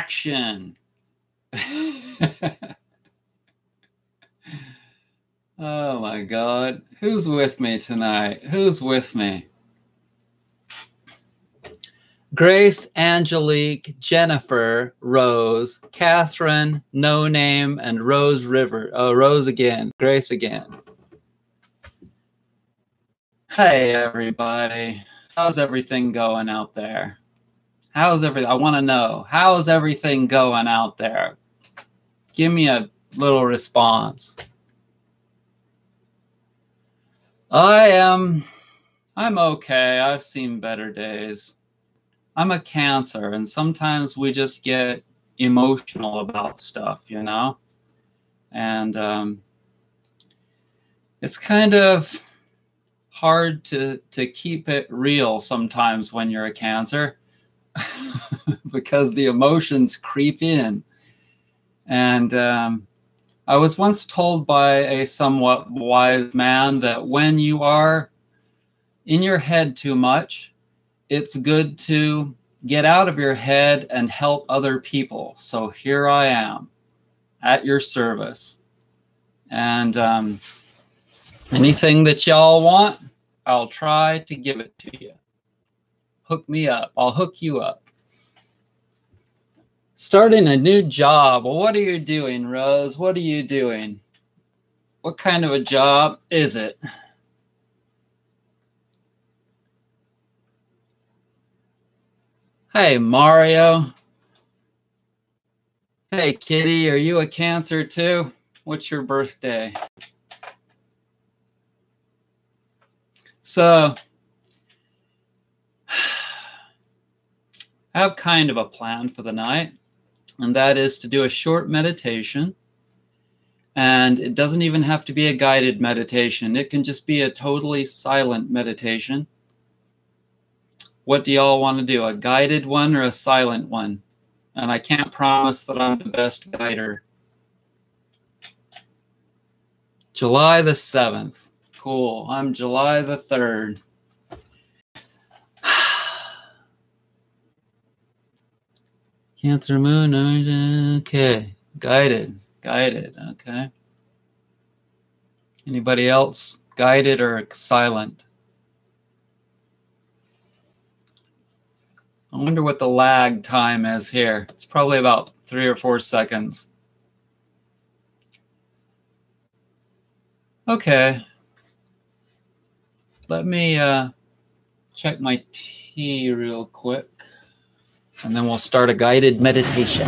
action. Oh my God. Who's with me tonight? Who's with me? Grace, Angelique, Jennifer, Rose, Catherine, No Name, and Rose River. Oh, Rose again. Grace again. Hey, everybody. How's everything going out there? How's everything? I want to know. How's everything going out there? Give me a little response. I'm okay. I've seen better days. I'm a Cancer, and sometimes we just get emotional about stuff, you know? And it's kind of hard to keep it real sometimes when you're a Cancer because the emotions creep in. And I was once told by a somewhat wise man that when you are in your head too much, it's good to get out of your head and help other people. So here I am at your service. And anything that y'all want, I'll try to give it to you. Hook me up. I'll hook you up. Starting a new job. Well, what are you doing, Rose? What are you doing? What kind of a job is it? Hey, Mario. Hey, Kitty, are you a Cancer too? What's your birthday? So, I have kind of a plan for the night, and that is to do a short meditation. And it doesn't even have to be a guided meditation. It can just be a totally silent meditation. What do y'all want to do? A guided one or a silent one? And I can't promise that I'm the best guider. July the 7th. Cool. I'm July the 3rd. Cancer moon. Okay. Guided. Okay. Anybody else? Guided or silent? I wonder what the lag time is here. It's probably about 3 or 4 seconds. Okay. Let me check my tea real quick, and then we'll start a guided meditation.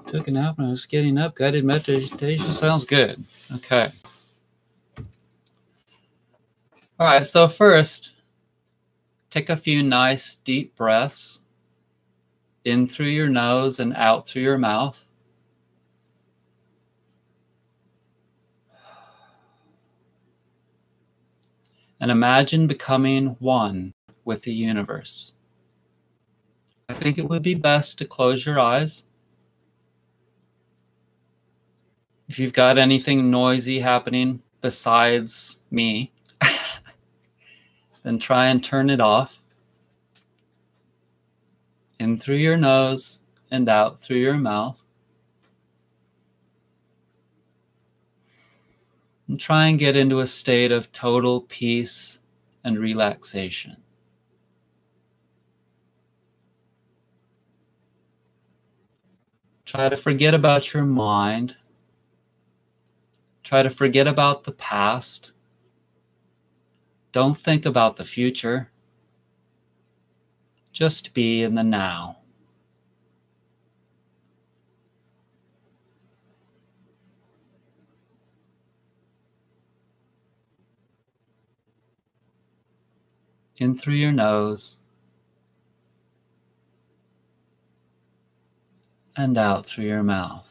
Took a nap and I was getting up. Guided meditation sounds good. Okay. All right, so first, take a few nice deep breaths in through your nose and out through your mouth. And imagine becoming one with the universe. I think it would be best to close your eyes. If you've got anything noisy happening besides me, then try and turn it off. In through your nose and out through your mouth. And try and get into a state of total peace and relaxation. Try to forget about your mind. Try to forget about the past. Don't think about the future. Just be in the now. In through your nose and out through your mouth.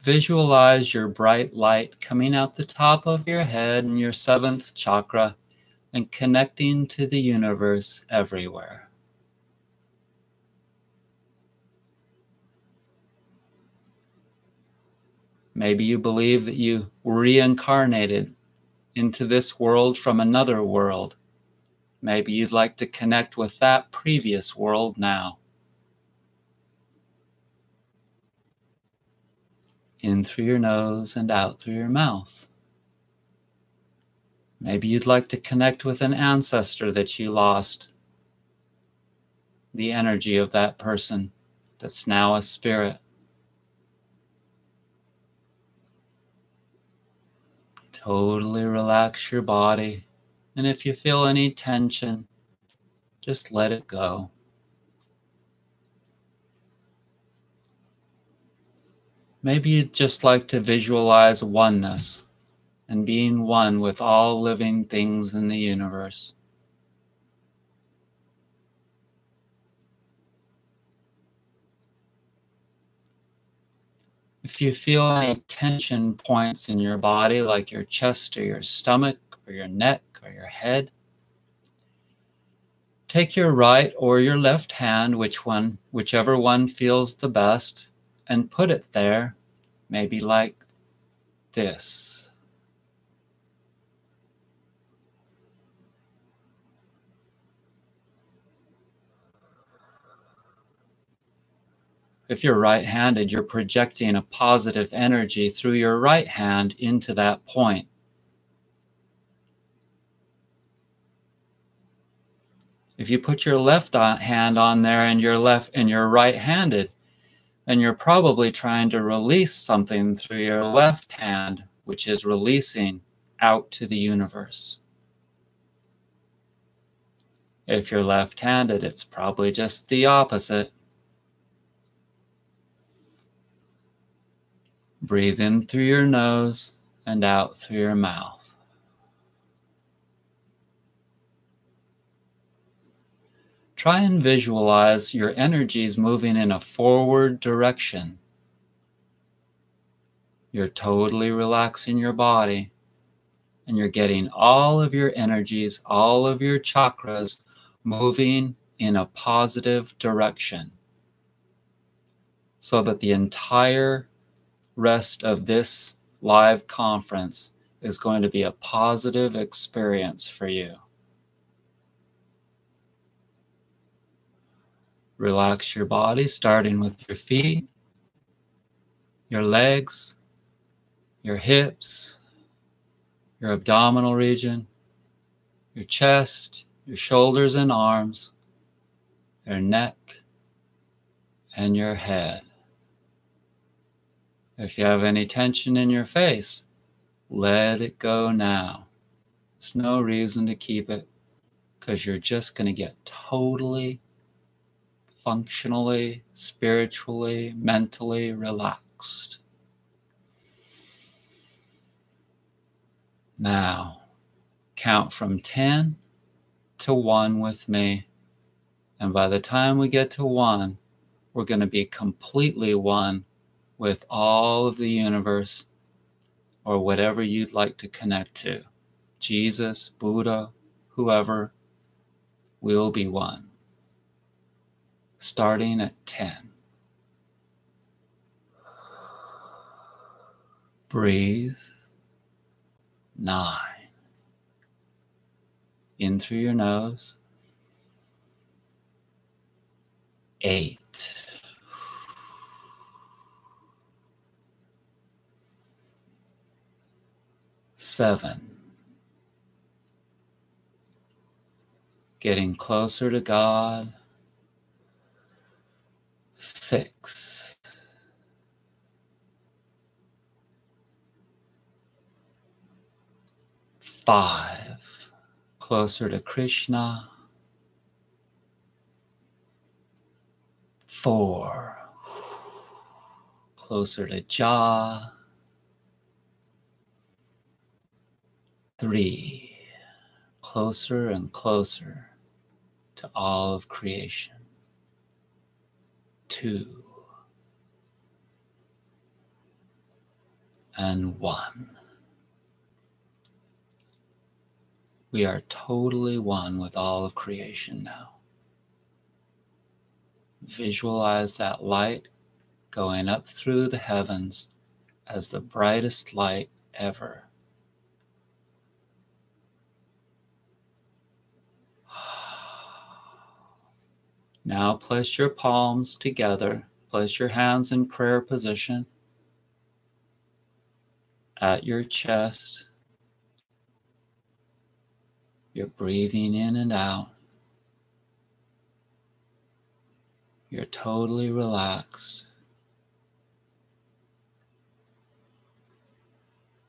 Visualize your bright light coming out the top of your head and your 7th chakra, and connecting to the universe everywhere. Maybe you believe that you reincarnated into this world from another world. Maybe you'd like to connect with that previous world now. In through your nose and out through your mouth. Maybe you'd like to connect with an ancestor that you lost. The energy of that person that's now a spirit. Totally relax your body. And if you feel any tension, just let it go. Maybe you'd just like to visualize oneness and being one with all living things in the universe. If you feel any tension points in your body, like your chest or your stomach or your neck or your head, take your right or your left hand, whichever one feels the best, and put it there, maybe like this. If you're right-handed, you're projecting a positive energy through your right hand into that point. If you put your left hand on there and you're right-handed, then you're probably trying to release something through your left hand, which is releasing out to the universe. If you're left-handed, it's probably just the opposite. Breathe in through your nose and out through your mouth. Try and visualize your energies moving in a forward direction. You're totally relaxing your body, and you're getting all of your energies, all of your chakras moving in a positive direction, so that the entire rest of this live conference is going to be a positive experience for you. Relax your body, starting with your feet, your legs, your hips, your abdominal region, your chest, your shoulders and arms, your neck, and your head. If you have any tension in your face, let it go now. There's no reason to keep it, because you're just going to get totally, functionally, spiritually, mentally relaxed. Now, count from 10 to 1 with me. And by the time we get to 1, we're going to be completely one with all of the universe, or whatever you'd like to connect to. Jesus, Buddha, whoever, will be one. Starting at 10. Breathe. 9. In through your nose. 8. 7. Getting closer to God. 6. 5. Closer to Krishna. 4. Closer to Jah. 3. Closer and closer to all of creation. 2. And 1. We are totally one with all of creation now. Visualize that light going up through the heavens as the brightest light ever. Now place your palms together. Place your hands in prayer position at your chest. You're breathing in and out. You're totally relaxed.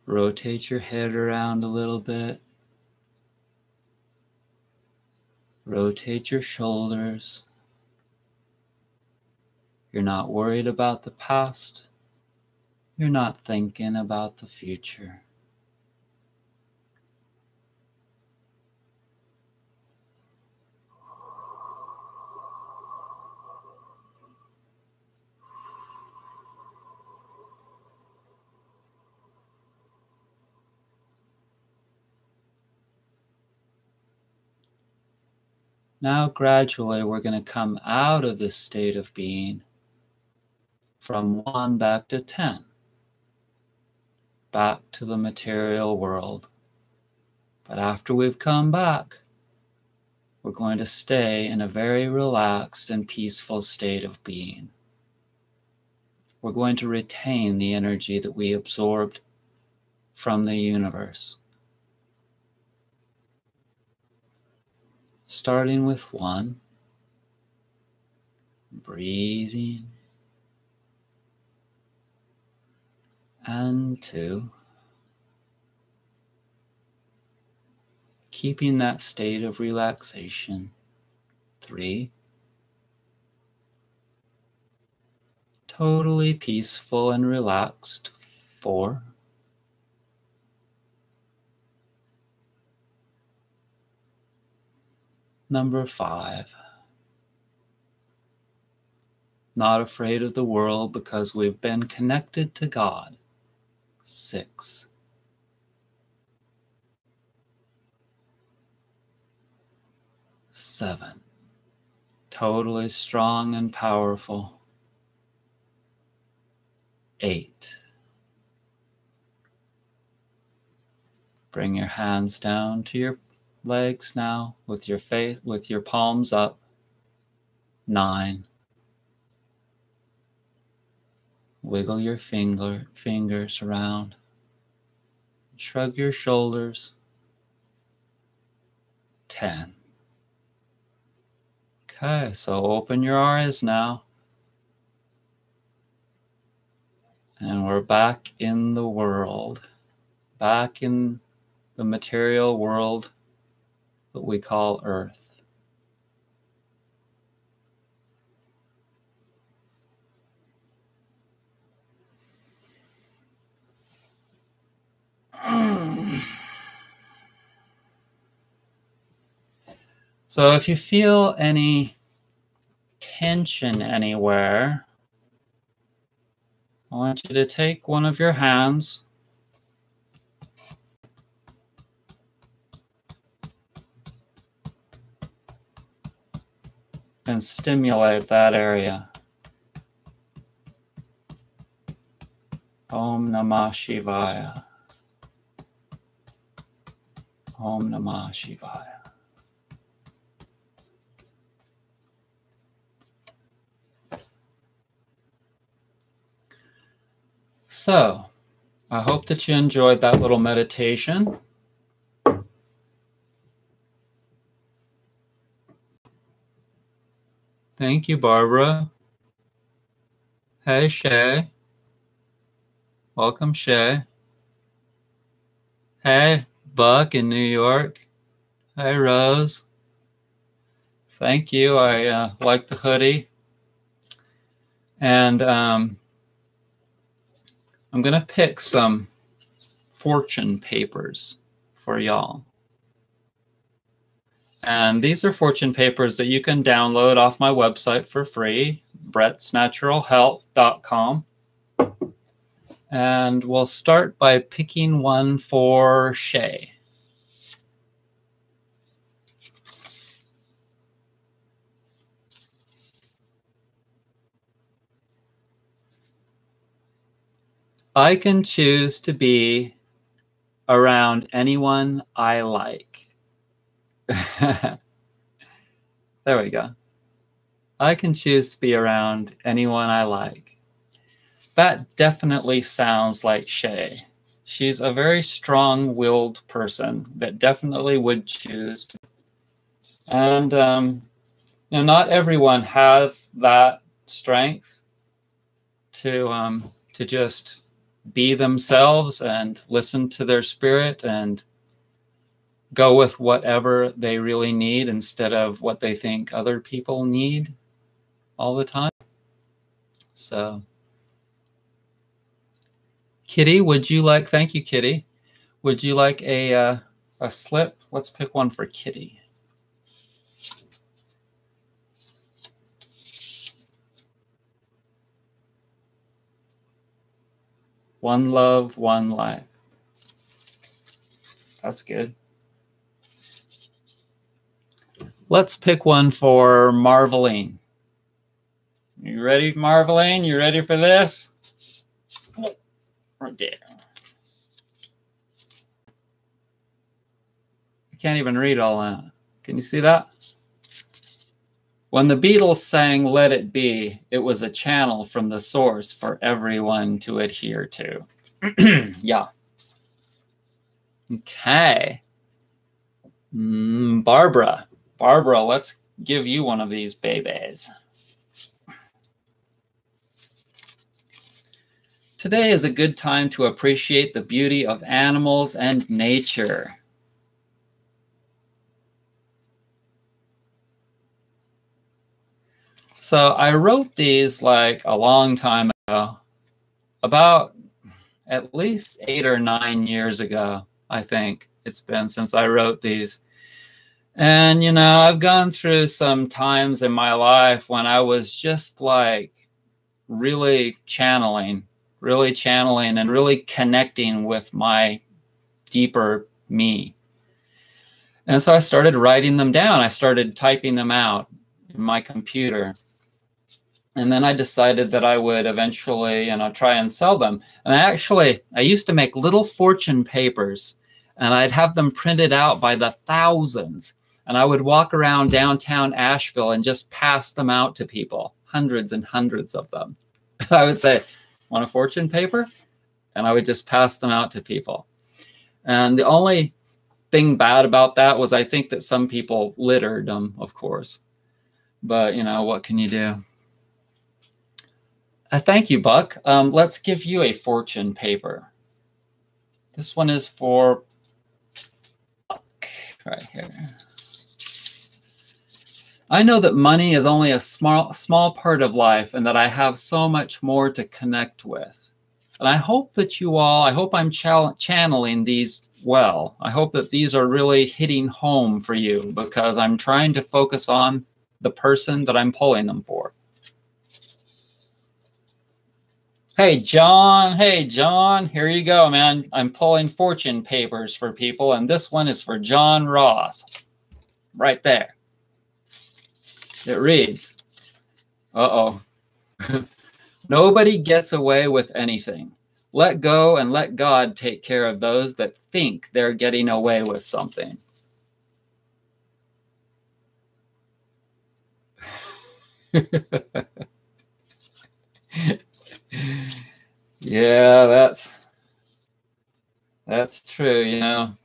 Rotate your head around a little bit. Rotate your shoulders. You're not worried about the past. You're not thinking about the future. Now gradually we're going to come out of this state of being from 1 back to 10. Back to the material world. But after we've come back, we're going to stay in a very relaxed and peaceful state of being. We're going to retain the energy that we absorbed from the universe. Starting with 1, breathing, and 2, keeping that state of relaxation. 3, totally peaceful and relaxed. 4, number 5, not afraid of the world because we've been connected to God. 6, 7, totally strong and powerful. 8, bring your hands down to your legs now with your face, with your palms up. 9, wiggle your fingers around. Shrug your shoulders. 10. Okay, so open your eyes now. And we're back in the world. Back in the material world that we call Earth. So if you feel any tension anywhere, I want you to take one of your hands and stimulate that area. Om Namah Shivaya. Om Namah Shivaya. So, I hope that you enjoyed that little meditation. Thank you, Barbara. Hey, Shay. Welcome, Shay. Hey, Buck in New York. Hey, Rose. Thank you. I like the hoodie. And I'm going to pick some fortune papers for y'all. And these are fortune papers that you can download off my website for free, brettsnaturalhealth.com. And we'll start by picking one for Shay. I can choose to be around anyone I like. There we go. I can choose to be around anyone I like. That definitely sounds like Shay. She's a very strong-willed person that definitely would choose to. And you know, not everyone has that strength to just be themselves and listen to their spirit and go with whatever they really need instead of what they think other people need all the time. So, Kitty, would you like, thank you, Kitty. Would you like a slip? Let's pick one for Kitty. One love, one life. That's good. Let's pick one for Marveline. You ready, Marveline? You ready for this? Right there. I can't even read all that. Can you see that? When the Beatles sang Let It Be, it was a channel from the source for everyone to adhere to. Yeah. Okay. Barbara. Barbara, let's give you one of these babies. Today is a good time to appreciate the beauty of animals and nature. So I wrote these like a long time ago, about at least 8 or 9 years ago, I think it's been since I wrote these. And, you know, I've gone through some times in my life when I was just like really channeling and really connecting with my deeper me. And so I started writing them down. I started typing them out in my computer. And then I decided that I would eventually, you know, try and sell them. And I used to make little fortune papers, and I'd have them printed out by the thousands. And I would walk around downtown Asheville and just pass them out to people, hundreds and hundreds of them. I would say, want a fortune paper? And I would just pass them out to people. And the only thing bad about that was I think that some people littered them, of course. But, you know, what can you do? Thank you, Buck. Let's give you a fortune paper. This one is for Buck right here. I know that money is only a small part of life and that I have so much more to connect with. And I hope that I hope I'm channeling these well. I hope that these are really hitting home for you because I'm trying to focus on the person that I'm pulling them for. Hey, John. Hey, John. Here you go, man. I'm pulling fortune papers for people, and this one is for John Ross. Right there. It reads, uh-oh. Nobody gets away with anything. Let go and let God take care of those that think they're getting away with something. Yeah, that's true. You know,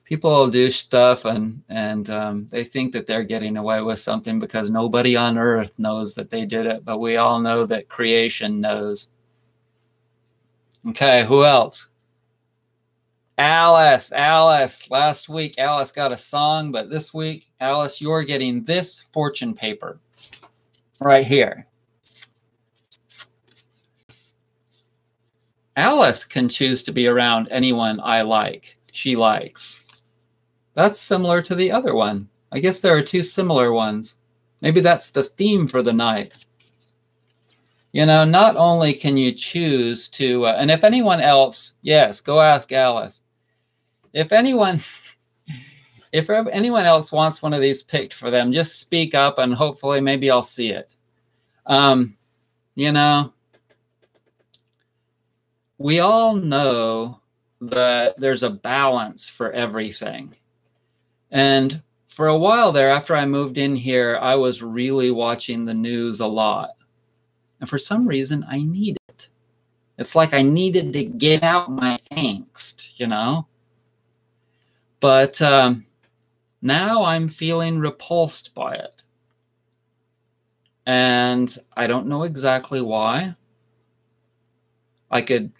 people do stuff and they think that they're getting away with something because nobody on earth knows that they did it, but we all know that creation knows. Okay, who else? Alice. Last week, Alice got a song, but this week, Alice, you're getting this fortune paper right here. Alice can choose to be around anyone I like, she likes. That's similar to the other one. I guess there are two similar ones. Maybe that's the theme for the night. You know, not only can you choose to, and if anyone else, yes, go ask Alice. If anyone else wants one of these picked for them, just speak up and hopefully maybe I'll see it. You know, we all know that there's a balance for everything. And for a while there, after I moved in here, I was really watching the news a lot. And for some reason, I need it. It's like I needed to get out my angst, you know? But now I'm feeling repulsed by it. And I don't know exactly why. I could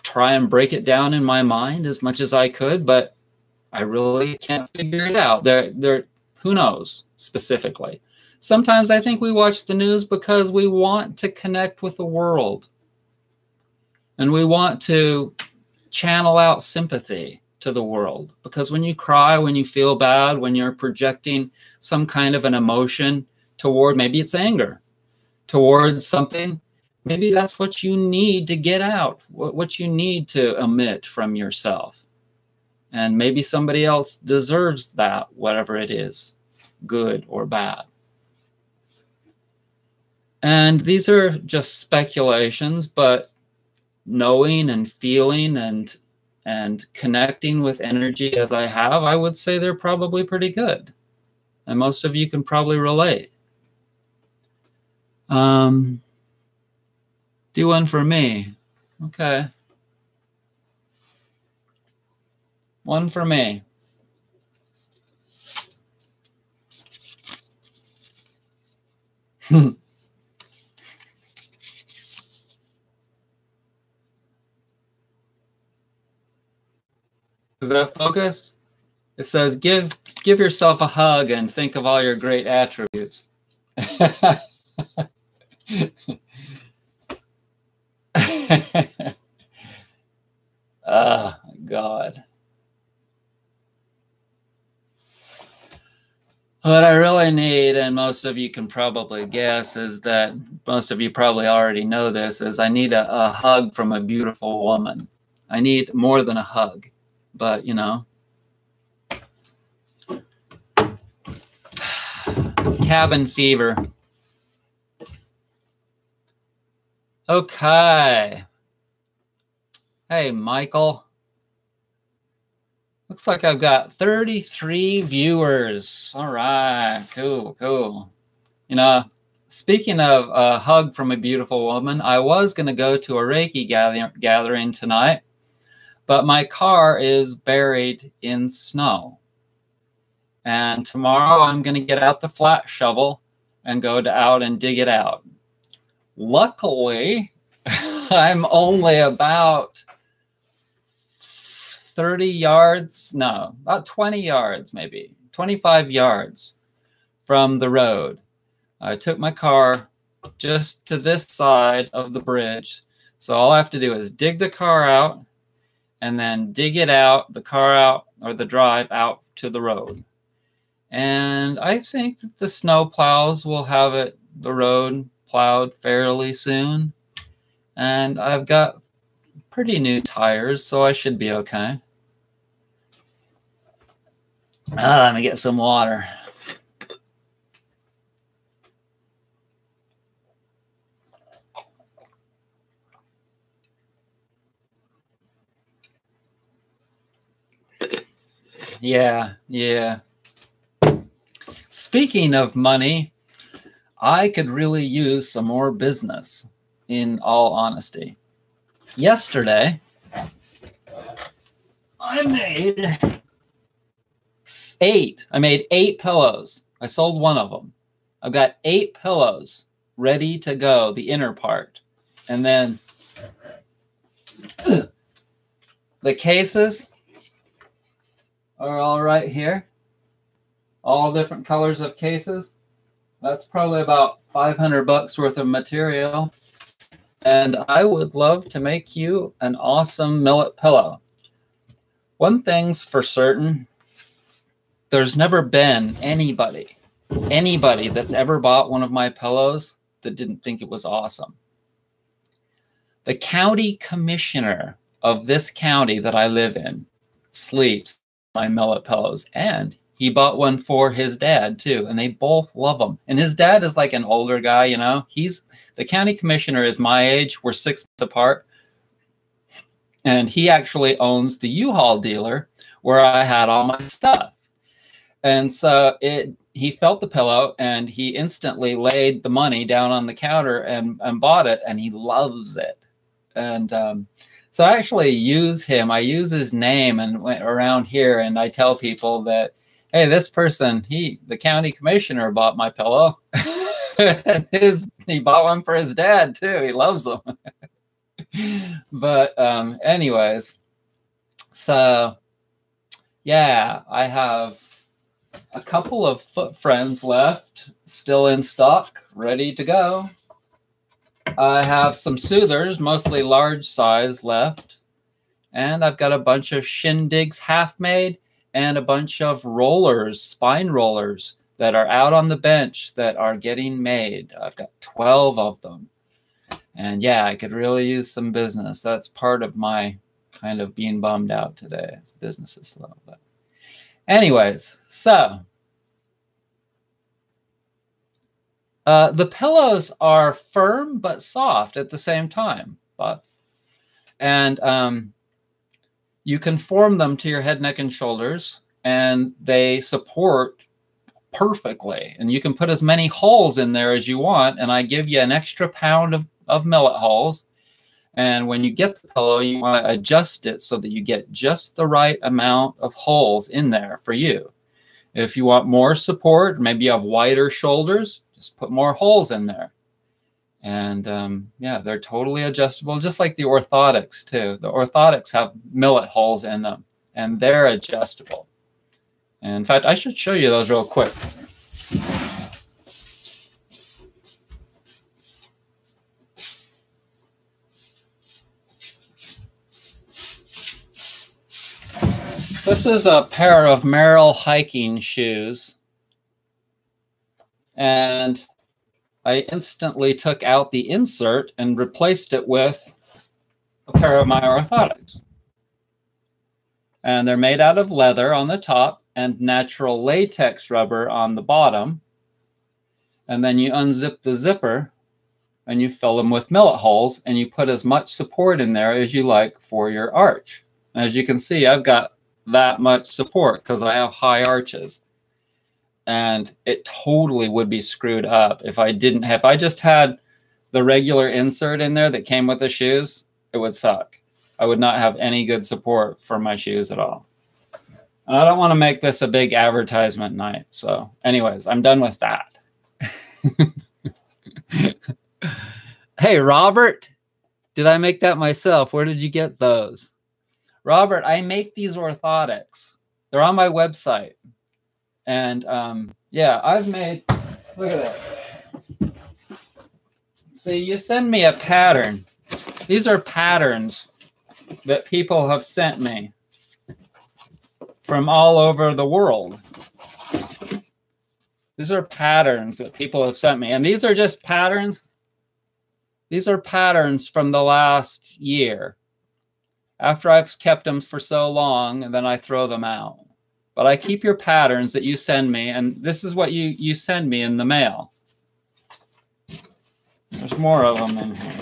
try and break it down in my mind as much as I could, but I really can't figure it out. Who knows specifically? Sometimes I think we watch the news because we want to connect with the world. And we want to channel out sympathy to the world. Because when you cry, when you feel bad, when you're projecting some kind of an emotion toward, maybe it's anger, towards something, maybe that's what you need to get out, what you need to emit from yourself. And maybe somebody else deserves that, whatever it is, good or bad. And these are just speculations, but knowing and feeling and connecting with energy as I have, I would say they're probably pretty good. And most of you can probably relate. Do one for me. Okay. One for me. Is that focus? It says, give yourself a hug and think of all your great attributes. Oh, God. What I really need, and most of you can probably guess, is that most of you probably already know this, is I need a hug from a beautiful woman. I need more than a hug, but you know. Cabin fever. Okay. Hey, Michael. Looks like I've got 33 viewers. All right, cool, cool. You know, speaking of a hug from a beautiful woman, I was going to go to a Reiki gathering tonight, but my car is buried in snow. And tomorrow I'm going to get out the flat shovel and go out and dig it out. Luckily, I'm only about 30 yards, no, about 20 yards, maybe 25 yards from the road. I took my car just to this side of the bridge. So all I have to do is dig the car out and then dig it out, the car out, or the drive out to the road. And I think that the snow plows will have the road plowed fairly soon. And I've got pretty new tires, so I should be okay. Let me get some water. Yeah. Speaking of money, I could really use some more business, in all honesty. Yesterday, I made 8 pillows. I sold one of them. I've got 8 pillows ready to go, the inner part. And then the cases are all right here. All different colors of cases. That's probably about $500 worth of material. And I would love to make you an awesome millet pillow. One thing's for certain, there's never been anybody that's ever bought one of my pillows that didn't think it was awesome. The county commissioner of this county that I live in sleeps on my millet pillows, and he bought one for his dad too, and they both love them. And his dad is like an older guy, you know. The county commissioner is my age. We're 6 months apart. And he actually owns the U-Haul dealer where I had all my stuff. And so he felt the pillow and he instantly laid the money down on the counter and bought it, and he loves it. And so I actually use him. I use his name and went around here, and I tell people that, hey, this person, the county commissioner bought my pillow. And he bought one for his dad too. He loves them. But anyways, so yeah, I have a couple of Foot Friends left, still in stock, ready to go. I have some Soothers, mostly large size, left. And I've got a bunch of Shindigs half made and a bunch of rollers, spine rollers, that are out on the bench that are getting made. I've got 12 of them. And yeah, I could really use some business. That's part of my kind of being bummed out today. It's business is slow. But anyways, so the pillows are firm but soft at the same time. And you can form them to your head, neck, and shoulders, and they support perfectly. And you can put as many holes in there as you want, and I give you an extra pound of millet holes. And when you get the pillow, you want to adjust it so that you get just the right amount of holes in there for you. If you want more support, maybe you have wider shoulders, just put more holes in there. And yeah, they're totally adjustable, just like the orthotics too. The orthotics have millet holes in them, and they're adjustable. And in fact, I should show you those real quick. This is a pair of Merrell hiking shoes. And I instantly took out the insert and replaced it with a pair of my orthotics. And they're made out of leather on the top and natural latex rubber on the bottom. And then you unzip the zipper and you fill them with millet holes, and you put as much support in there as you like for your arch. And as you can see, I've got that much support because I have high arches. And it totally would be screwed up if I just had the regular insert in there that came with the shoes. It would suck. I would not have any good support for my shoes at all. And I don't want to make this a big advertisement night. So anyways, I'm done with that. Hey, Robert, did I make that myself? Where did you get those? Robert, I make these orthotics. They're on my website. And yeah, I've made, look at that. See, you send me a pattern. These are patterns that people have sent me from all over the world. These are patterns that people have sent me. And these are just patterns. These are patterns from the last year. After I've kept them for so long, and then I throw them out. But I keep your patterns that you send me, and this is what you send me in the mail. There's more of them in here.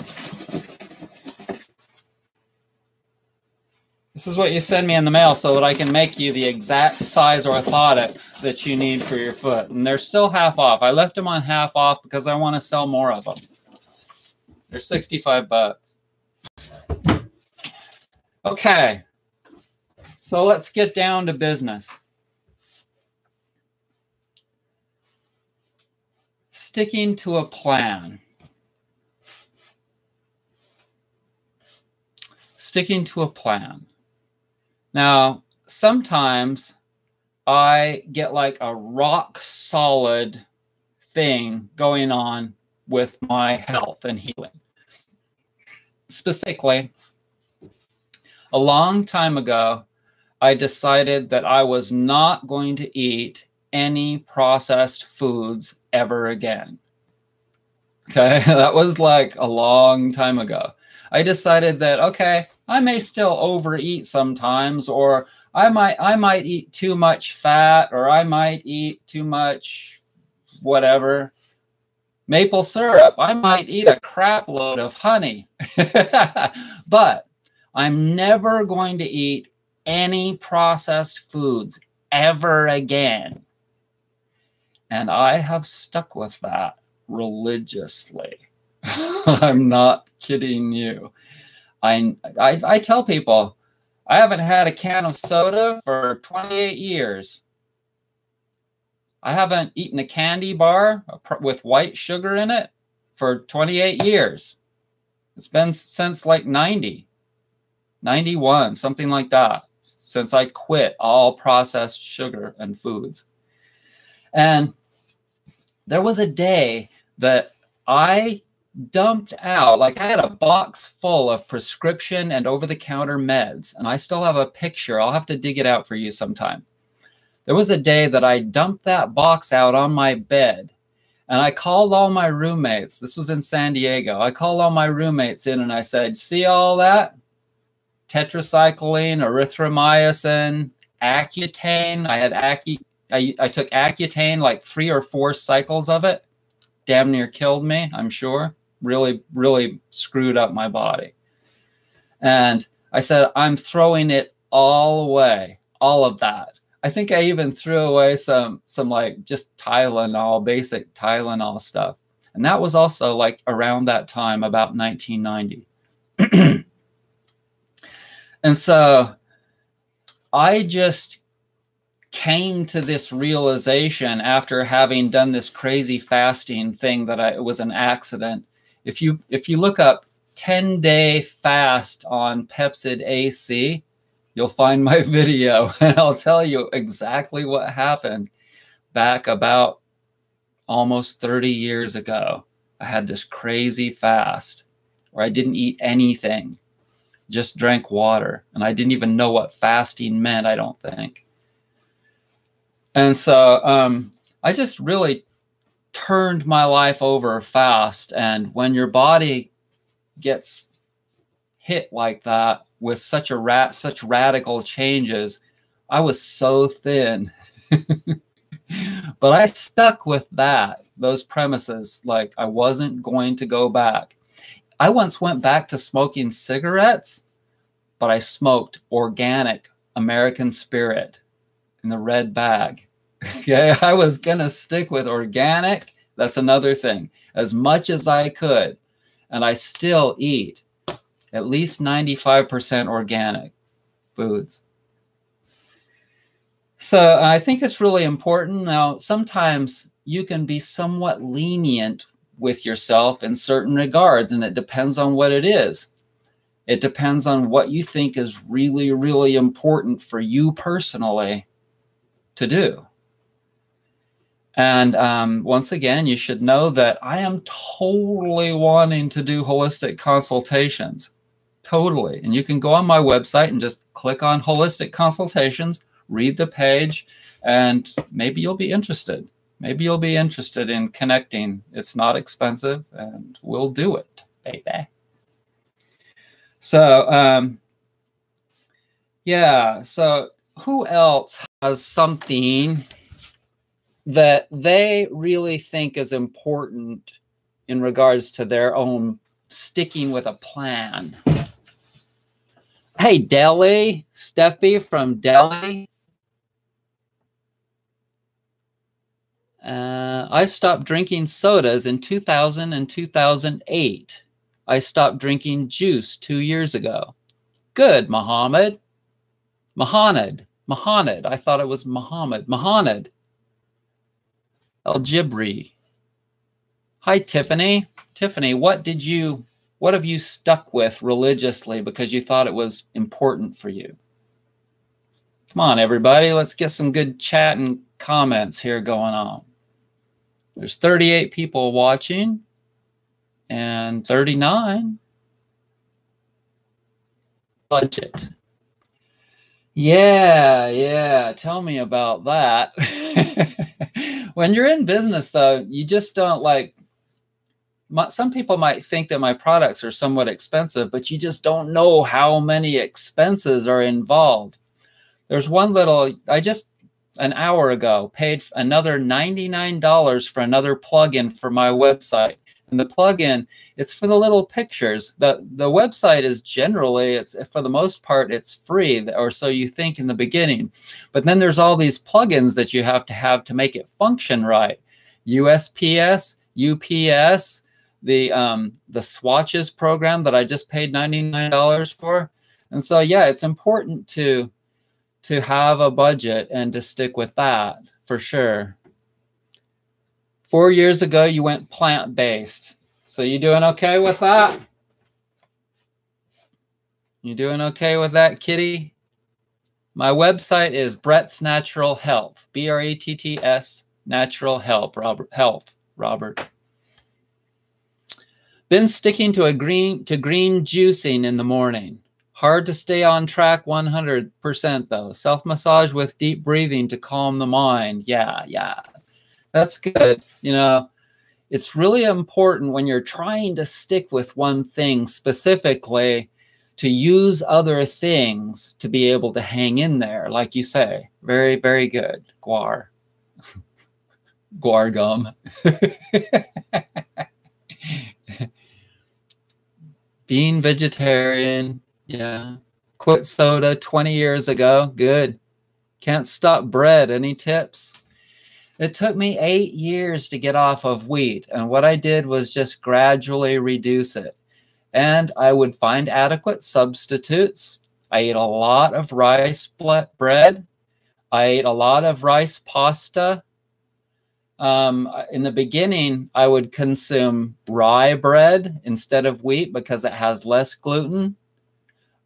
This is what you send me in the mail so that I can make you the exact size orthotics that you need for your foot. And they're still half off. I left them on half off because I want to sell more of them. They're 65 bucks. Okay. So let's get down to business. Sticking to a plan. Sticking to a plan. Now, sometimes I get like a rock solid thing going on with my health and healing. Specifically, a long time ago, I decided that I was not going to eat any processed foods ever again. Okay, that was like a long time ago. I decided that, okay, I may still overeat sometimes, or I might eat too much fat, or I might eat too much whatever. Maple syrup. I might eat a crap load of honey. But I'm never going to eat any processed foods ever again. And I have stuck with that religiously. I'm not kidding you. I tell people, I haven't had a can of soda for 28 years. I haven't eaten a candy bar with white sugar in it for 28 years. It's been since like 90, 91, something like that, since I quit all processed sugar and foods. And there was a day that I dumped out, like I had a box full of prescription and over-the-counter meds, and I still have a picture. I'll have to dig it out for you sometime. There was a day that I dumped that box out on my bed, and I called all my roommates. This was in San Diego. I called all my roommates in and I said, see all that? Tetracycline, erythromycin, Accutane. I took Accutane, like 3 or 4 cycles of it. Damn near killed me, I'm sure. Really, really screwed up my body. And I said, I'm throwing it all away, all of that. I think I even threw away some like just Tylenol, basic Tylenol stuff. And that was also like around that time, about 1990. And so I just came to this realization after having done this crazy fasting thing that it was an accident. If you look up 10-day fast on Pepcid AC, you'll find my video, and I'll tell you exactly what happened back about almost 30 years ago. I had this crazy fast where I didn't eat anything, just drank water, and I didn't even know what fasting meant, I don't think. And so I just really turned my life over fast. And when your body gets hit like that with such radical changes, I was so thin. But I stuck with those premises, like I wasn't going to go back. I once went back to smoking cigarettes, but I smoked organic American Spirit in the red bag. Okay, I was gonna stick with organic. That's another thing, as much as I could. And I still eat at least 95% organic foods. So I think it's really important. Now, sometimes you can be somewhat lenient with yourself in certain regards, and it depends on what it is. It depends on what you think is really, really important for you personally to do. And once again, you should know that I am totally wanting to do holistic consultations. Totally. And you can go on my website and just click on holistic consultations, read the page, and maybe you'll be interested. Maybe you'll be interested in connecting. It's not expensive, and we'll do it, baby. So, yeah. So who else has something that they really think is important in regards to their own sticking with a plan? Hey, Delhi, Steffi from Delhi. I stopped drinking sodas in 2000 and 2008. I stopped drinking juice 2 years ago. Good, Muhammad. Mahanad. I thought it was Muhammad. Mahanad. Al-Jibri. Hi, Tiffany. Tiffany, what have you stuck with religiously because you thought it was important for you? Come on, everybody. Let's get some good chat and comments here going on. There's 38 people watching and 39. Budget. Yeah. Tell me about that. When you're in business, though, you just don't like. Some people might think that my products are somewhat expensive, but you just don't know how many expenses are involved. There's one little, I just an hour ago paid another $99 for another plugin for my website. And the plugin, it's for the little pictures. The website is generally, it's for the most part, it's free, or so you think in the beginning. But then there's all these plugins that you have to make it function right. USPS, UPS, the swatches program that I just paid $99 for. And so, yeah, it's important to have a budget and to stick with that for sure. 4 years ago, you went plant-based. So you doing okay with that? You doing okay with that, kitty? My website is Brett's Natural Health, BRETTS Natural Health, Robert. Been sticking to green juicing in the morning. Hard to stay on track 100% though. Self-massage with deep breathing to calm the mind. Yeah. That's good. You know, it's really important when you're trying to stick with one thing specifically to use other things to be able to hang in there, like you say. Very, very good. Guar. Guar gum. Being vegetarian. Yeah. Quit soda 20 years ago. Good. Can't stop bread. Any tips? It took me 8 years to get off of wheat. And what I did was just gradually reduce it. And I would find adequate substitutes. I ate a lot of rice bread. I ate a lot of rice pasta. In the beginning, I would consume rye bread instead of wheat because it has less gluten.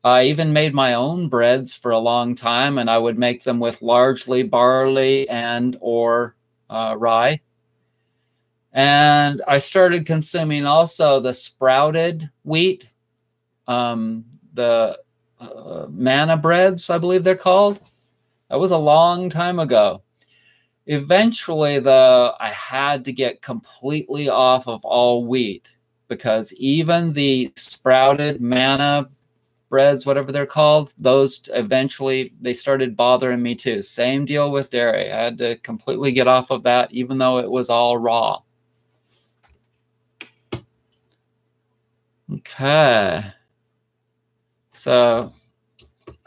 I even made my own breads for a long time, and I would make them with largely barley and or rye. And I started consuming also the sprouted wheat, the manna breads, I believe they're called. That was a long time ago. Eventually, though, I had to get completely off of all wheat because even the sprouted manna breads, whatever they're called, those eventually, they started bothering me too. Same deal with dairy. I had to completely get off of that, even though it was all raw. Okay. So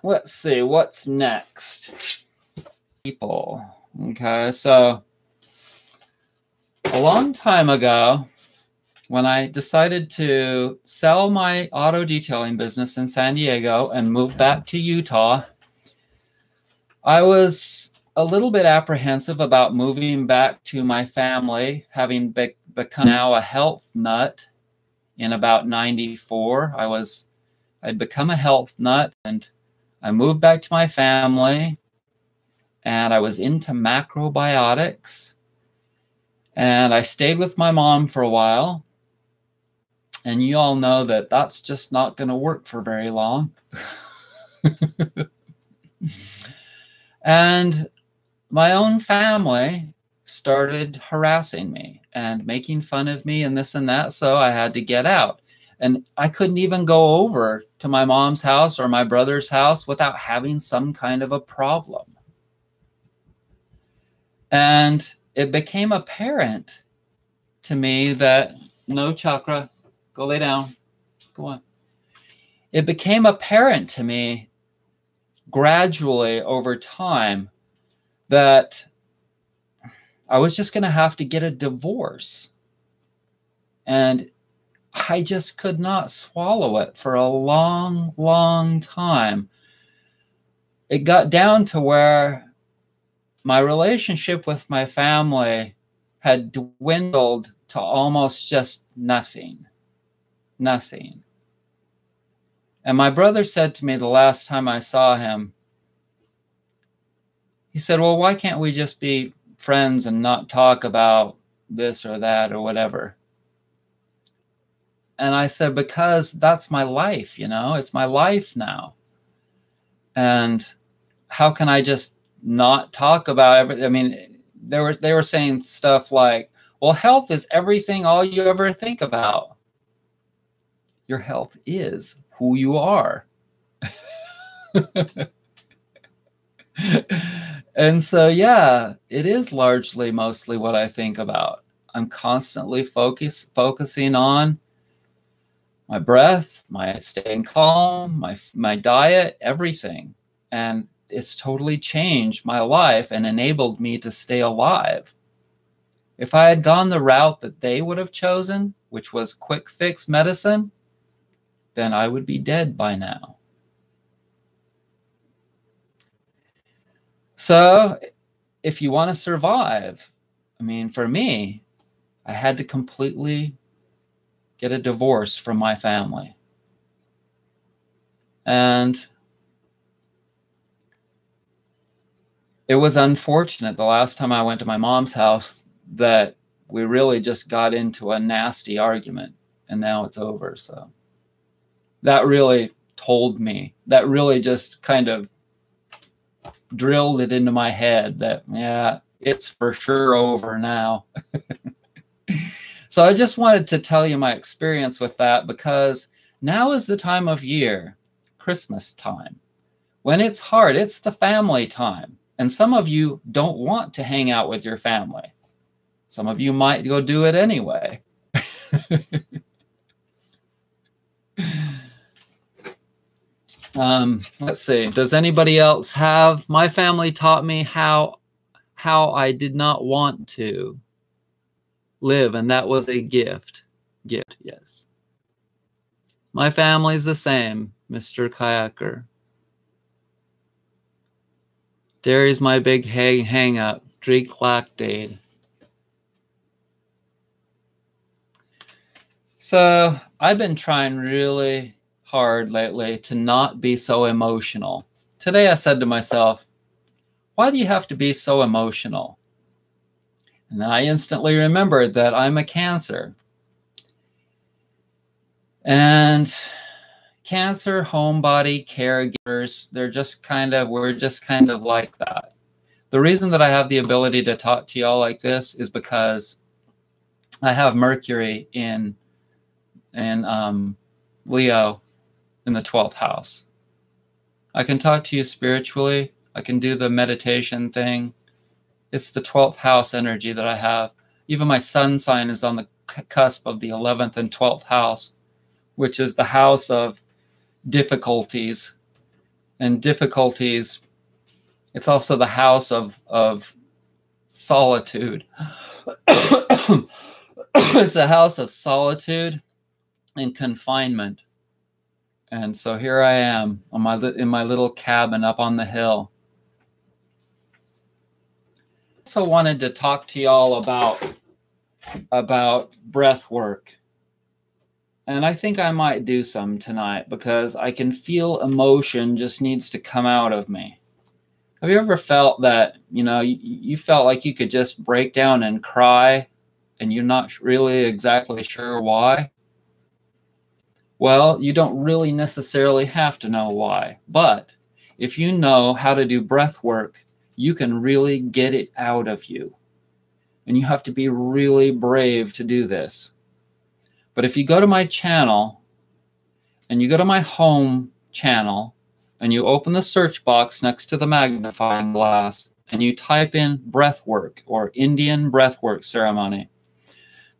let's see what's next. People. Okay, so a long time ago, when I decided to sell my auto detailing business in San Diego and move back to Utah, I was a little bit apprehensive about moving back to my family, having become now a health nut in about 94. I'd become a health nut, and I moved back to my family, and I was into macrobiotics, and I stayed with my mom for a while. And you all know that that's just not going to work for very long. And my own family started harassing me and making fun of me and this and that. So I had to get out. And I couldn't even go over to my mom's house or my brother's house without having some kind of a problem. And it became apparent to me that, no, Chakra, go lay down. Go on. It became apparent to me gradually over time that I was just going to have to get a divorce. And I just could not swallow it for a long, long time. It got down to where my relationship with my family had dwindled to almost just nothing. Nothing. And my brother said to me the last time I saw him, he said, well, why can't we just be friends and not talk about this or that or whatever? And I said, because that's my life, you know, it's my life now. And how can I just not talk about everything? I mean, they were saying stuff like, well, health is everything, all you ever think about. Your health is who you are. And so, yeah, it is largely mostly what I think about. I'm constantly focusing on my breath, my staying calm, my diet, everything. And it's totally changed my life and enabled me to stay alive. If I had gone the route that they would have chosen, which was quick fix medicine, then I would be dead by now. So if you want to survive, I mean, for me, I had to completely get a divorce from my family. And it was unfortunate the last time I went to my mom's house that we really just got into a nasty argument, and now it's over. So that really told me, that really just kind of drilled it into my head that, yeah, it's for sure over now. So I just wanted to tell you my experience with that, because now is the time of year, Christmas time, when it's hard. It's the family time. And some of you don't want to hang out with your family. Some of you might go do it anyway. Let's see. Does anybody else have? My family taught me how I did not want to live, and that was a gift. Gift, yes. My family's the same, Mr. Kayaker. Dairy's my big hang up. Drink lactate. So I've been trying really hard lately to not be so emotional. Today I said to myself, why do you have to be so emotional? And then I instantly remembered that I'm a Cancer. And Cancer, homebody, caregivers, we're just kind of like that. The reason that I have the ability to talk to y'all like this is because I have Mercury in Leo in the 12th house. I can talk to you spiritually. I can do the meditation thing. It's the 12th house energy that I have. Even my sun sign is on the cusp of the 11th and 12th house, which is the house of difficulties. And difficulties, it's also the house of solitude. It's a house of solitude and confinement. And so here I am in my little cabin up on the hill. I also wanted to talk to y'all about breath work. And I think I might do some tonight because I can feel emotion just needs to come out of me. Have you ever felt that, you felt like you could just break down and cry and you're not really exactly sure why? Well, you don't really necessarily have to know why. But if you know how to do breath work, you can really get it out of you. And you have to be really brave to do this. But if you go to my channel and you go to my home channel and you open the search box next to the magnifying glass and you type in breath work or Indian breath work ceremony,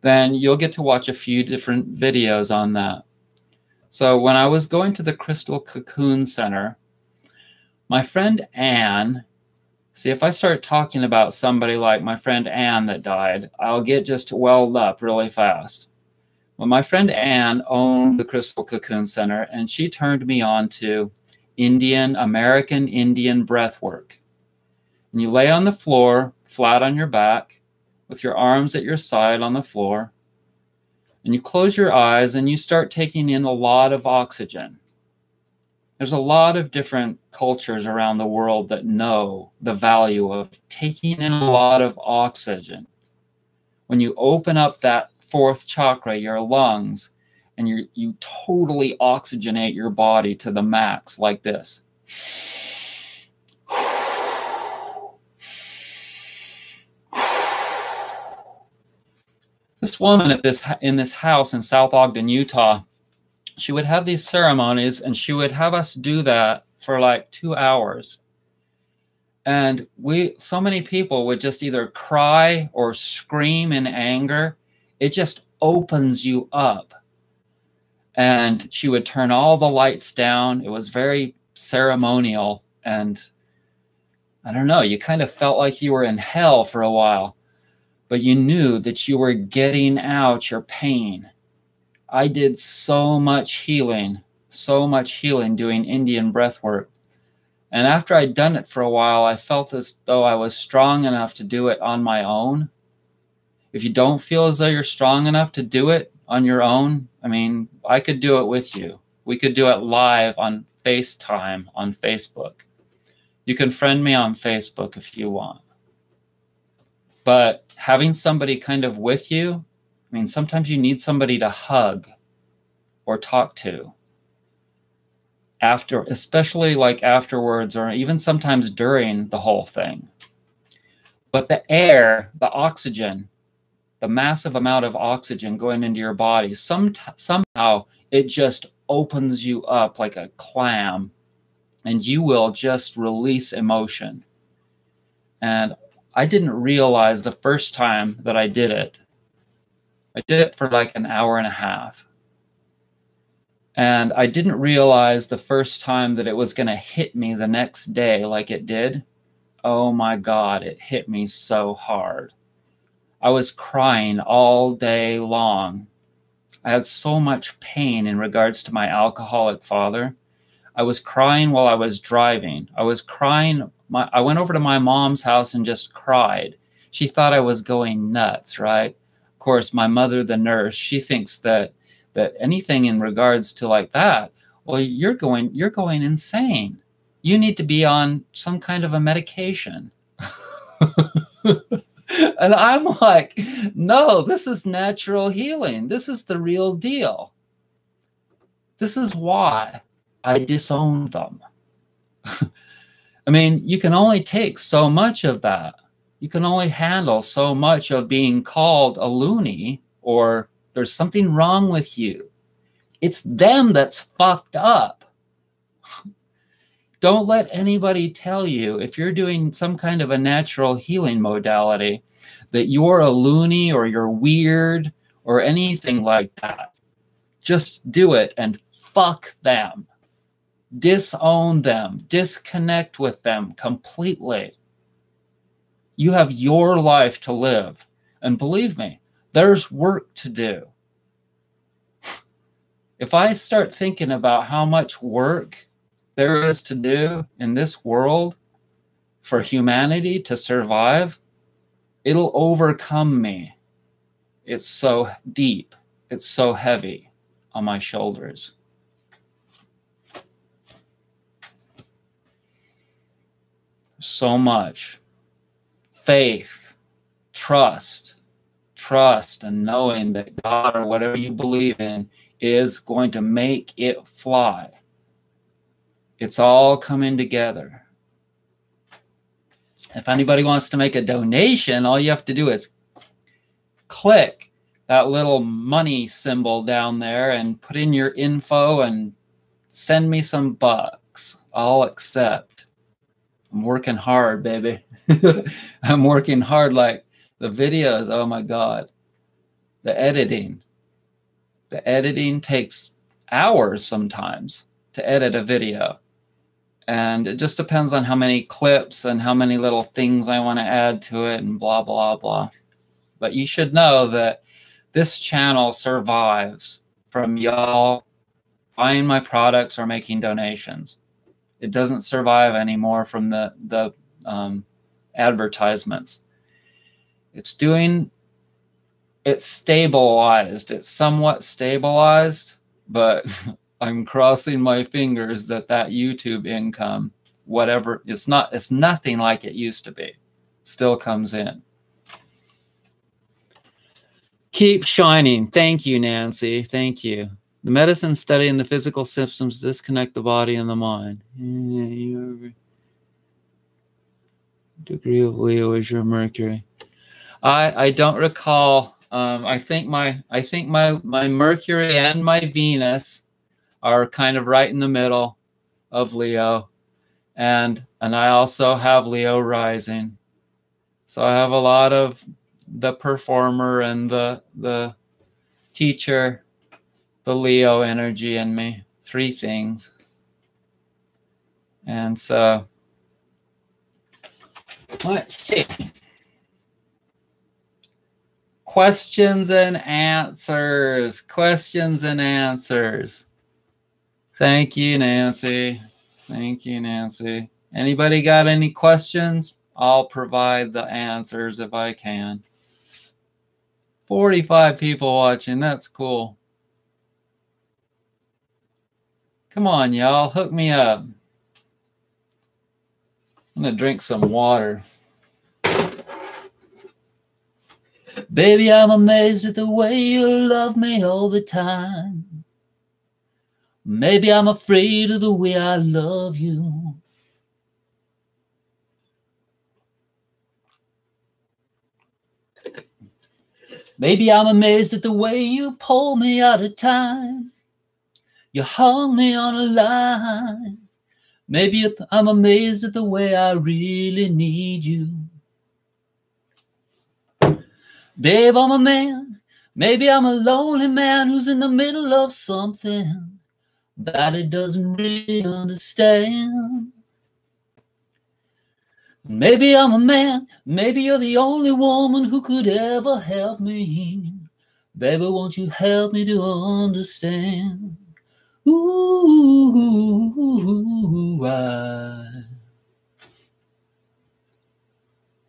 then you'll get to watch a few different videos on that. So when I was going to the Crystal Cocoon Center, my friend Anne, see, if I start talking about somebody like my friend Anne that died, I'll get just welled up really fast. Well, my friend Anne owned the Crystal Cocoon Center, and she turned me on to American Indian breath work. And you lay on the floor, flat on your back, with your arms at your side on the floor, and you close your eyes and you start taking in a lot of oxygen. There's a lot of different cultures around the world that know the value of taking in a lot of oxygen. When you open up that fourth chakra, your lungs, and you totally oxygenate your body to the max like this. This woman in this house in South Ogden, Utah, she would have these ceremonies and she would have us do that for like 2 hours. And so many people would just either cry or scream in anger. It just opens you up. And she would turn all the lights down. It was very ceremonial. And I don't know, you kind of felt like you were in hell for a while, but you knew that you were getting out your pain. I did so much healing doing Indian breath work. And after I'd done it for a while, I felt as though I was strong enough to do it on my own. If you don't feel as though you're strong enough to do it on your own, I mean, I could do it with you. We could do it live on FaceTime on Facebook. You can friend me on Facebook if you want. But having somebody kind of with you, I mean, sometimes you need somebody to hug or talk to. After, especially like afterwards, or even sometimes during the whole thing. But the air, the oxygen, the massive amount of oxygen going into your body, somehow it just opens you up like a clam, and you will just release emotion. And I didn't realize the first time that I did it. I did it for like an hour and a half. And I didn't realize the first time that it was going to hit me the next day like it did. Oh my God, it hit me so hard. I was crying all day long. I had so much pain in regards to my alcoholic father. I was crying while I was driving. I was crying. I went over to my mom's house and just cried. She thought I was going nuts, right? Of course, my mother, the nurse, she thinks that anything in regards to like that, well, you're going insane. You need to be on some kind of a medication. And I'm like, no, this is natural healing. This is the real deal. This is why I disowned them. I mean, you can only take so much of that. You can only handle so much of being called a loony or there's something wrong with you. It's them that's fucked up. Don't let anybody tell you, if you're doing some kind of a natural healing modality, that you're a loony or you're weird or anything like that. Just do it and fuck them. Disown them. Disconnect with them completely. You have your life to live. And believe me, there's work to do. If I start thinking about how much work there is to do in this world for humanity to survive, it'll overcome me. It's so deep. It's so heavy on my shoulders. So much faith, trust, and knowing that God or whatever you believe in is going to make it fly. It's all coming together. If anybody wants to make a donation, all you have to do is click that little money symbol down there and put in your info and send me some bucks. I'll accept. I'm working hard, baby. I'm working hard. Like the videos, oh my God. The editing takes hours sometimes to edit a video. And it just depends on how many clips and how many little things I want to add to it and blah, blah, blah. But you should know that this channel survives from y'all buying my products or making donations. It doesn't survive anymore from the advertisements. It's stabilized. It's somewhat stabilized, but I'm crossing my fingers that YouTube income, whatever, it's nothing like it used to be, still comes in. Keep shining. Thank you, Nancy. Thank you. The medicine studying the physical symptoms disconnect the body and the mind. Degree of Leo is your Mercury. I don't recall. I think my Mercury and my Venus are kind of right in the middle of Leo. And I also have Leo rising. So I have a lot of the performer and the teacher, the Leo energy in me. 3 things. And so let's see. Questions and answers. Questions and answers. Thank you, Nancy. Thank you, Nancy. Anybody got any questions? I'll provide the answers if I can. 45 people watching. That's cool. Come on, y'all. Hook me up. I'm going to drink some water. Baby, I'm amazed at the way you love me all the time. Maybe I'm afraid of the way I love you. Maybe I'm amazed at the way you pull me out of time. You hung me on a line. Maybe I'm amazed at the way I really need you. Babe, I'm a man. Maybe I'm a lonely man who's in the middle of something that he doesn't really understand. Maybe I'm a man. Maybe you're the only woman who could ever help me. Baby, won't you help me to understand? Ooh,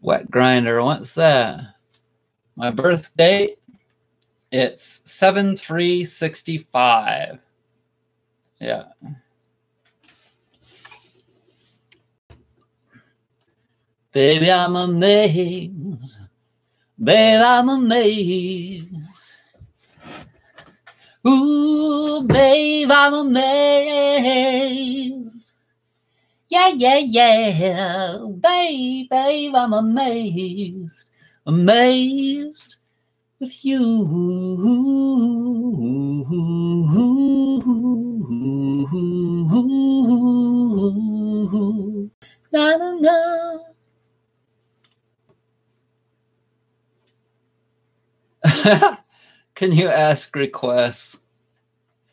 Wet Grinder, what's that? My birth date? It's 7/3/65. Yeah. Baby, I'm amazed. Babe, I'm amazed. Ooh, babe, I'm amazed. Yeah, yeah, yeah. Babe, I'm amazed. Amazed with you. Na, na, na. Can you ask requests?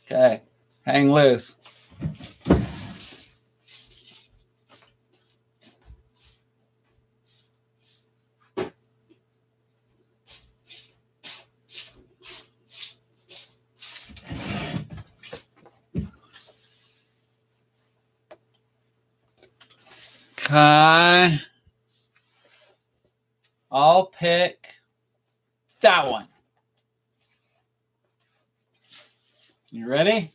Okay, hang loose. Okay. I'll pick that one. You ready?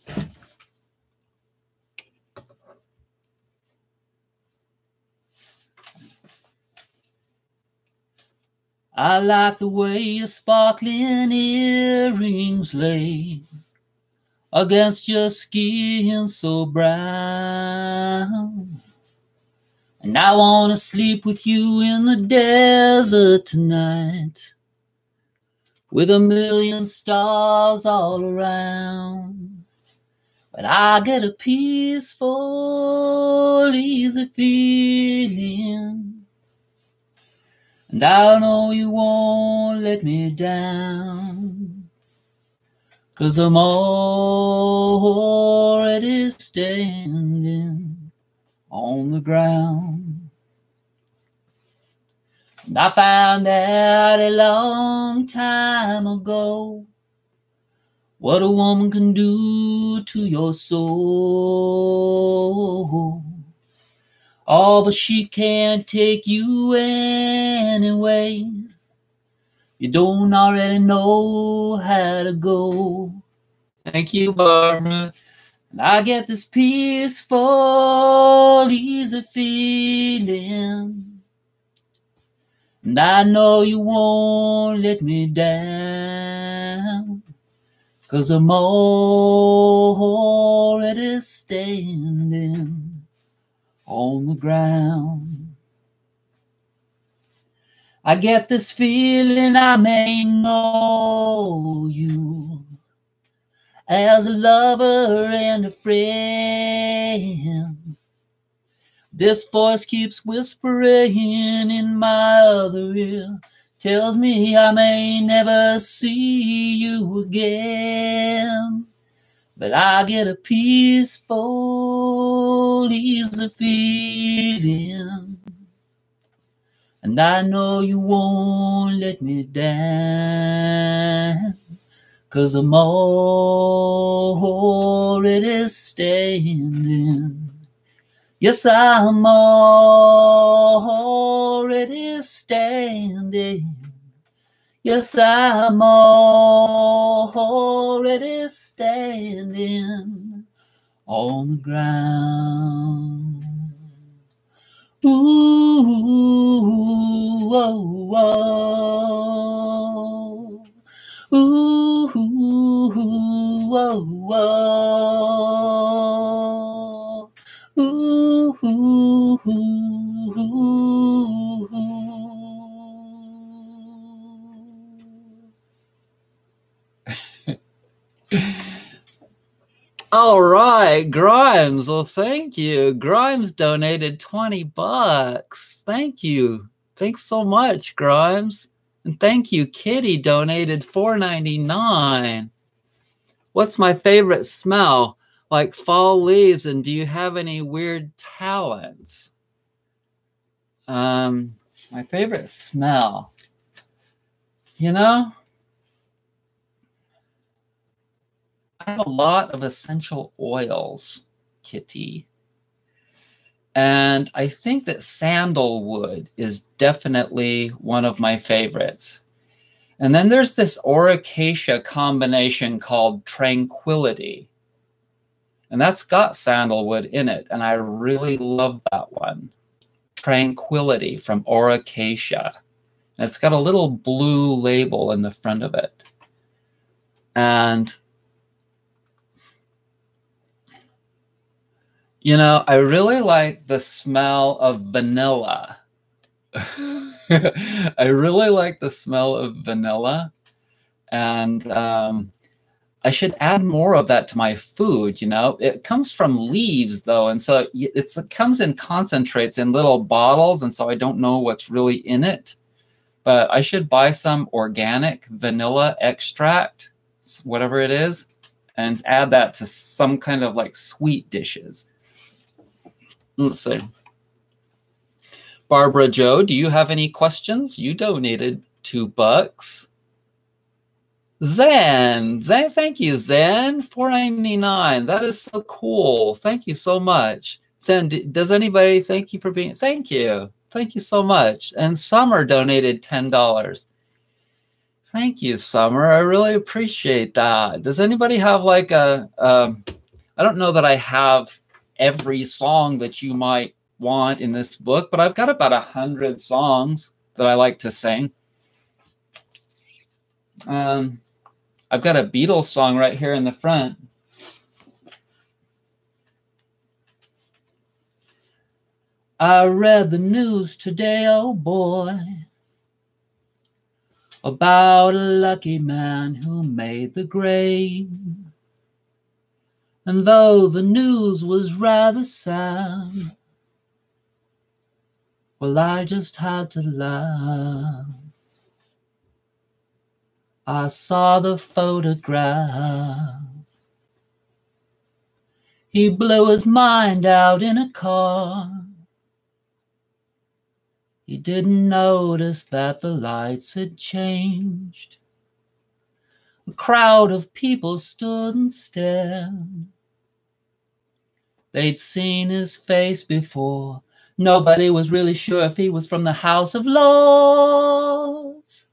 I like the way your sparkling earrings lay against your skin so brown. And I want to sleep with you in the desert tonight, with a million stars all around. But I get a peaceful, easy feeling, and I know you won't let me down, 'cause I'm already standing on the ground. And I found out a long time ago what a woman can do to your soul. Oh, but she can't take you anyway. You don't already know how to go. Thank you, Barbara. And I get this peaceful, easy feeling, and I know you won't let me down, 'cause I'm already standing on the ground. I get this feeling I may know you as a lover and a friend, This voice keeps whispering in my other ear, tells me I may never see you again. But I get a peaceful, easy feeling, and I know you won't let me down, 'cause I'm already standing. Yes, I'm already standing. Yes, I'm already standing on the ground. Ooh, oh, oh. Ooh, oh, oh. Ooh, ooh, ooh, ooh. All right, Grimes. Well, thank you. Grimes donated 20 bucks. Thank you. Thanks so much, Grimes. And thank you. Kitty donated $4.99. What's my favorite smell? Like fall leaves. And do you have any weird talents? My favorite smell. You know, I have a lot of essential oils, Kitty. And I think that sandalwood is definitely one of my favorites. And then there's this Orocacia combination called Tranquility. And that's got sandalwood in it. And I really love that one. Tranquility from Orocacia. And it's got a little blue label in the front of it. And you know, I really like the smell of vanilla. I really like the smell of vanilla. And I should add more of that to my food, you know. It comes from leaves, though. And so it comes in concentrates in little bottles. And so I don't know what's really in it. But I should buy some organic vanilla extract, whatever it is, and add that to some kind of like sweet dishes. Let's see. Barbara Joe, do you have any questions? You donated $2. Zen, thank you, Zen. $4.99. That is so cool. Thank you so much. Zen, does anybody thank you for being? Thank you. Thank you so much. And Summer donated $10. Thank you, Summer. I really appreciate that. Does anybody have like I don't know that I have every song that you might want in this book, but I've got about 100 songs that I like to sing. I've got a Beatles song right here in the front. I read the news today, oh boy, about a lucky man who made the grade. And though the news was rather sad, well, I just had to laugh. I saw the photograph. He blew his mind out in a car. He didn't notice that the lights had changed. A crowd of people stood and stared. They'd seen his face before. Nobody was really sure if he was from the House of Lords.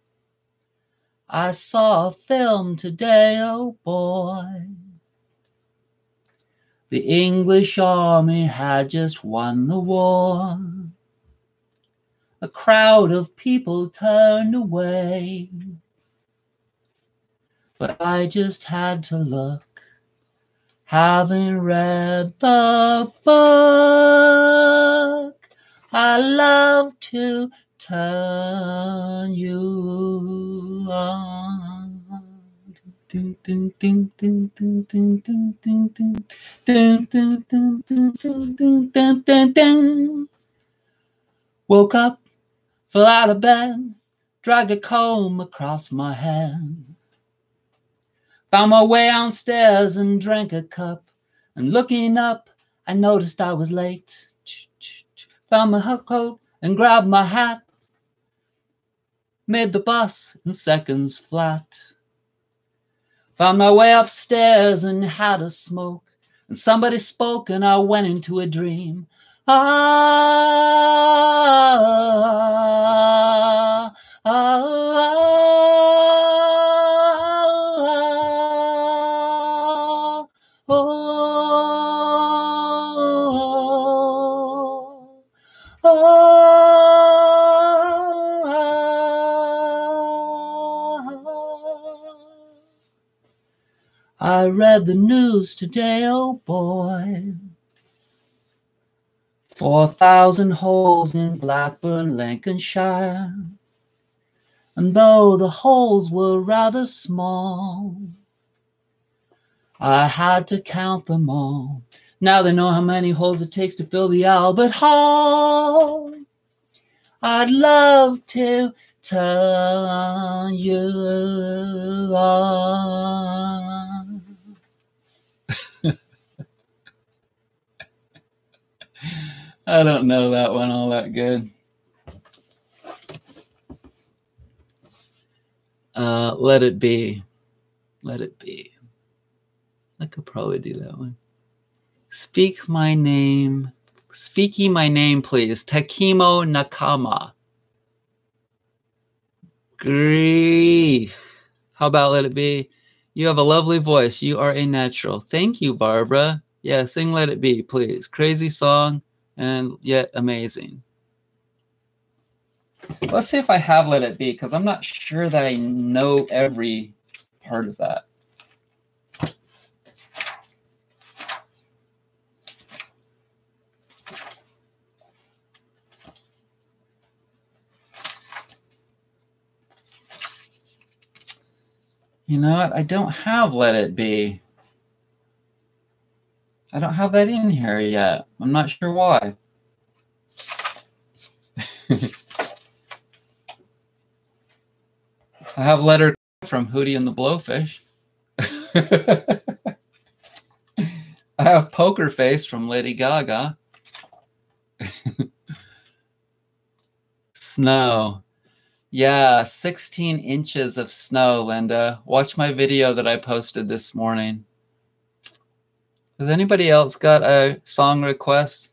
I saw a film today, oh boy. The English army had just won the war. A crowd of people turned away. But I just had to look. Having read the book, I love to turn you on. Woke up, fell out of bed, dragged a comb across my head. Found my way downstairs and drank a cup. And looking up, I noticed I was late. Found my hot coat and grabbed my hat. Made the bus in seconds flat. Found my way upstairs and had a smoke. And somebody spoke and I went into a dream. Ah, ah, ah, oh, I read the news today, oh boy. 4,000 holes in Blackburn, Lincolnshire. And though the holes were rather small, I had to count them all. Now they know how many holes it takes to fill the Albert Hall. I'd love to tell you all. I don't know that one all that good. Let It Be. Let It Be. I could probably do that one. Speak my name. Speaky my name, please. Takimo Nakama. Grief. How about Let It Be? You have a lovely voice. You are a natural. Thank you, Barbara. Yeah, sing Let It Be, please. Crazy song and yet amazing. Let's see if I have Let It Be, because I'm not sure that I know every part of that. You know what? I don't have Let It Be. I don't have that in here yet. I'm not sure why. I have Letter from Hootie and the Blowfish. I have Poker Face from Lady Gaga. Snow. Yeah, 16 inches of snow, Linda. Watch my video that I posted this morning. Has anybody else got a song request?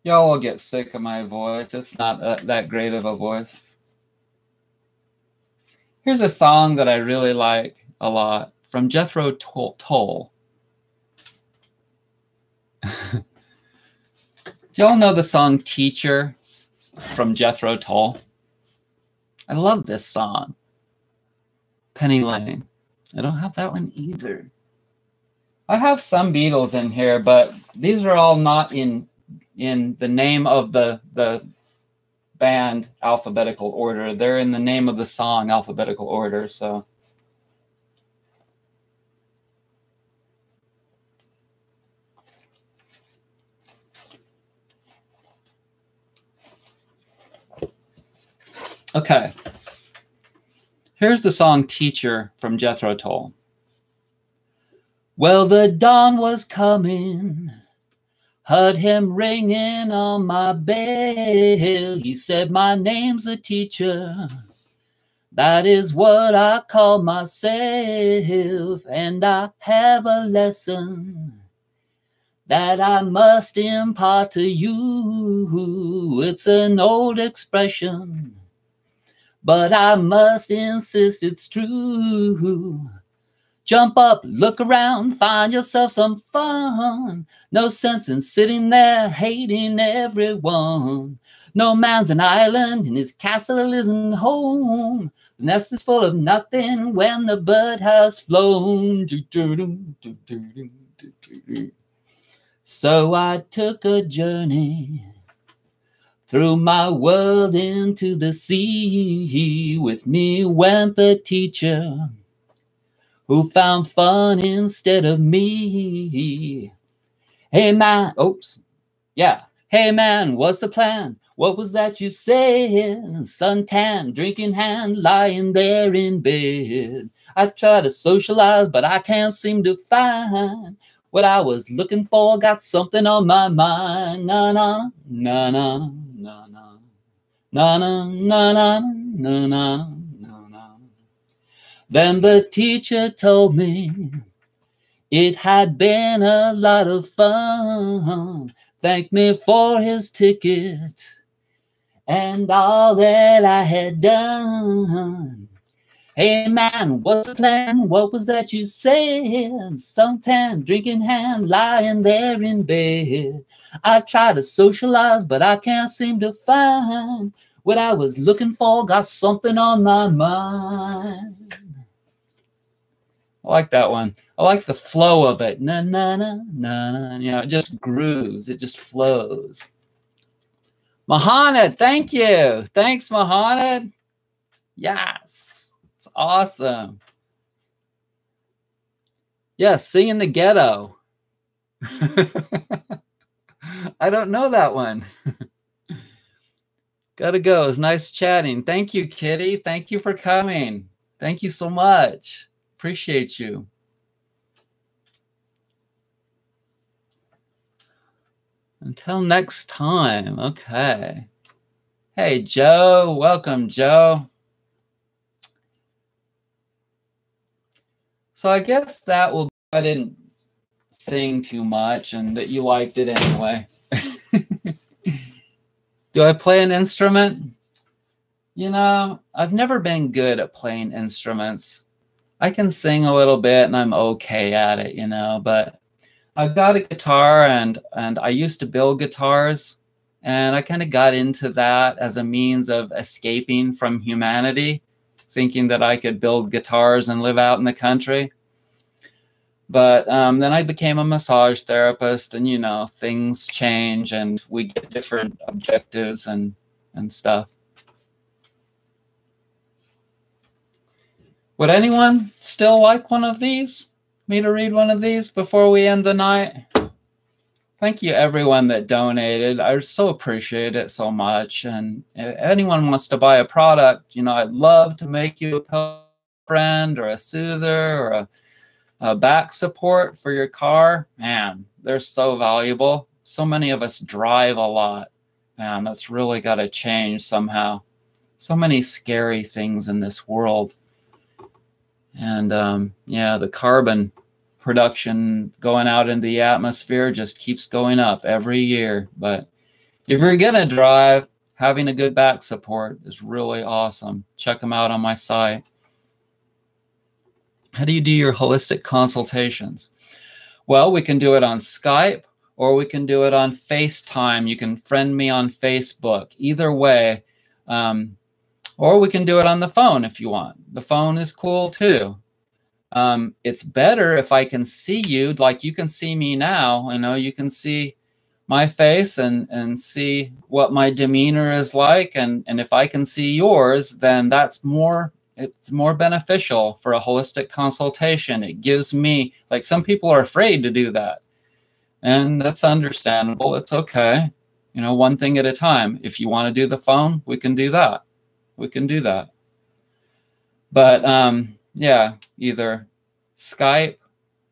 Y'all will get sick of my voice. It's not that great of a voice. Here's a song that I really like a lot from Jethro Tull. Do y'all know the song Teacher from Jethro Tull? I love this song. Penny Lane. I don't have that one either. I have some Beatles in here, but these are all not in the name of the band alphabetical order. They're in the name of the song alphabetical order, so. Okay. Here's the song Teacher from Jethro Tull. Well, the dawn was coming, heard him ringing on my bell. He said, my name's the teacher, that is what I call myself, and I have a lesson that I must impart to you. It's an old expression, but I must insist it's true. Jump up, look around, find yourself some fun. No sense in sitting there hating everyone. No man's an island and his castle isn't home. The nest is full of nothing when the bird has flown. So I took a journey Threw my world into the sea. With me went the teacher who found fun instead of me. Hey man, oops, yeah. Hey man, what's the plan? What was that you said? Suntan, drinking hand, lying there in bed. I try to socialize, but I can't seem to find what I was looking for. Got something on my mind. Na na na na na na na na na na na na na. Then the teacher told me it had been a lot of fun. Thanked me for his ticket and all that I had done. Hey man, what's the plan? What was that you said? Suntan, drinking hand, lying there in bed. I try to socialize, but I can't seem to find what I was looking for. Got something on my mind. I like that one. I like the flow of it. Na na na na na. You know, it just grooves. It just flows. Mahanad, thank you. Thanks, Mahanad. Yes, it's awesome. Yes, Sing in the Ghetto. I don't know that one. Gotta go. It's nice chatting. Thank you, Kitty. Thank you for coming. Thank you so much. Appreciate you. Until next time. Okay. Hey, Joe. Welcome, Joe. So I guess that will be, I didn't sing too much and that you liked it anyway. Do I play an instrument? You know, I've never been good at playing instruments. I can sing a little bit and I'm okay at it, you know, but I've got a guitar and I used to build guitars and I kind of got into that as a means of escaping from humanity, thinking that I could build guitars and live out in the country. But then I became a massage therapist and, you know, things change and we get different objectives and stuff. Would anyone still like one of these? Me to read one of these before we end the night? Thank you, everyone that donated. I so appreciate it so much. And if anyone wants to buy a product, you know, I'd love to make you a pillow friend or a soother or a back support for your car. Man, they're so valuable. So many of us drive a lot. Man, that's really got to change somehow. So many scary things in this world. And yeah, the carbon production going out into the atmosphere just keeps going up every year. But if you're going to drive, having a good back support is really awesome. Check them out on my site. How do you do your holistic consultations? Well, we can do it on Skype or we can do it on FaceTime. You can friend me on Facebook. Either way. Or we can do it on the phone if you want. The phone is cool too. It's better if I can see you, like you can see me now. You know, you can see my face and see what my demeanor is like. And if I can see yours, then it's more beneficial for a holistic consultation. It gives me, like some people are afraid to do that. And that's understandable. It's okay. You know, one thing at a time. If you want to do the phone, we can do that. We can do that. But yeah, either Skype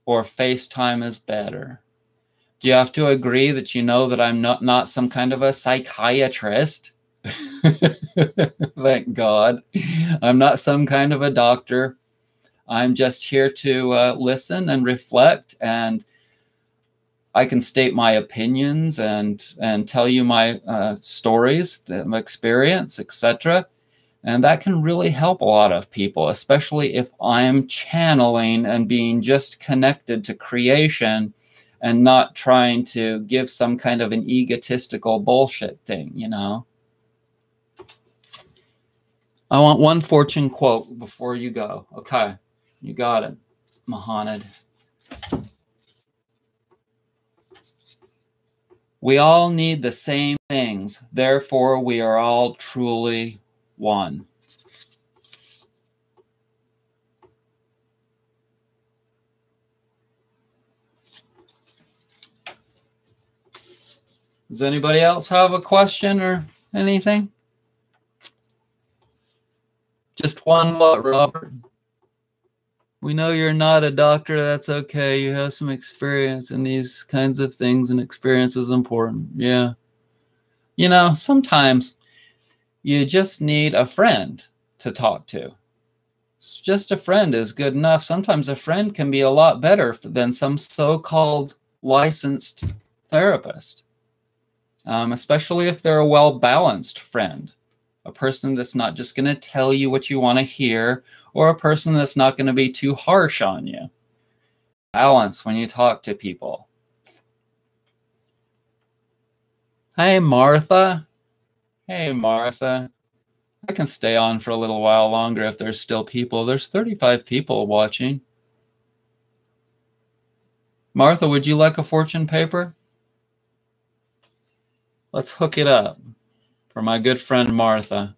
or FaceTime is better. Do you have to agree that you know that I'm not some kind of a psychiatrist? Thank God. I'm not some kind of a doctor. I'm just here to listen and reflect, and I can state my opinions and tell you my stories, my experience, etc. And that can really help a lot of people, especially if I'm channeling and being just connected to creation and not trying to give some kind of an egotistical bullshit thing, you know. I want one fortune quote before you go. Okay, you got it, Mahanad. We all need the same things. Therefore, we are all truly one. Does anybody else have a question or anything? Just one what, Robert? We know you're not a doctor. That's okay. You have some experience in these kinds of things, and experience is important. Yeah. You know, sometimes you just need a friend to talk to. Just a friend is good enough. Sometimes a friend can be a lot better than some so-called licensed therapist, especially if they're a well-balanced friend. A person that's not just going to tell you what you want to hear, or a person that's not going to be too harsh on you. Balance when you talk to people. Hey, Martha. Hey, Martha. I can stay on for a little while longer if there's still people. There's 35 people watching. Martha, would you like a fortune paper? Let's hook it up for my good friend Martha.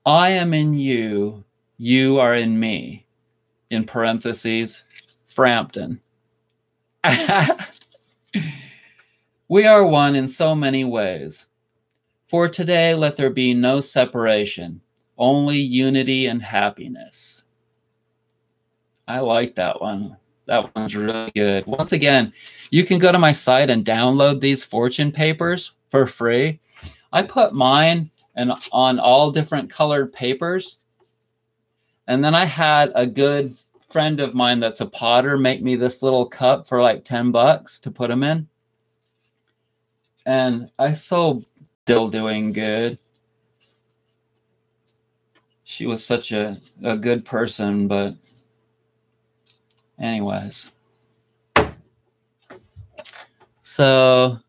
I am in you, you are in me. In parentheses, Frampton. We are one in so many ways. For today, let there be no separation, only unity and happiness. I like that one. That one's really good. Once again, you can go to my site and download these fortune papers for free. I put mine on all different colored papers. And then I had a good friend of mine that's a potter make me this little cup for like $10 to put them in. And I still doing good. She was such a good person, but anyways. So,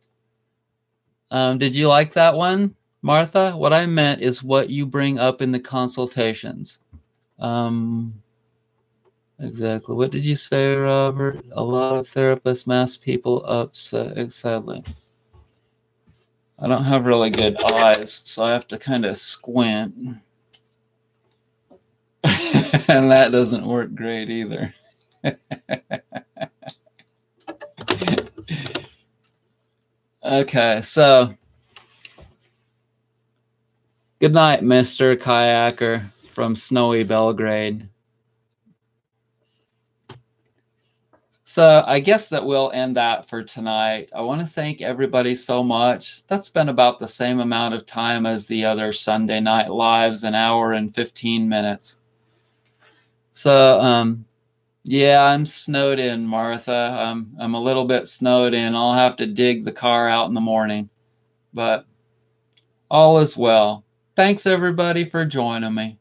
did you like that one, Martha? What I meant is what you bring up in the consultations. Exactly. What did you say, Robert? A lot of therapists mask people up, sadly. I don't have really good eyes, so I have to kind of squint. And that doesn't work great either. Okay, so good night, Mr. Kayaker from snowy Belgrade. So I guess that we'll end that for tonight. I want to thank everybody so much. That's been about the same amount of time as the other Sunday night lives, an hour and 15 minutes. So, yeah, I'm snowed in, Martha. I'm a little bit snowed in. I'll have to dig the car out in the morning. But all is well. Thanks, everybody, for joining me.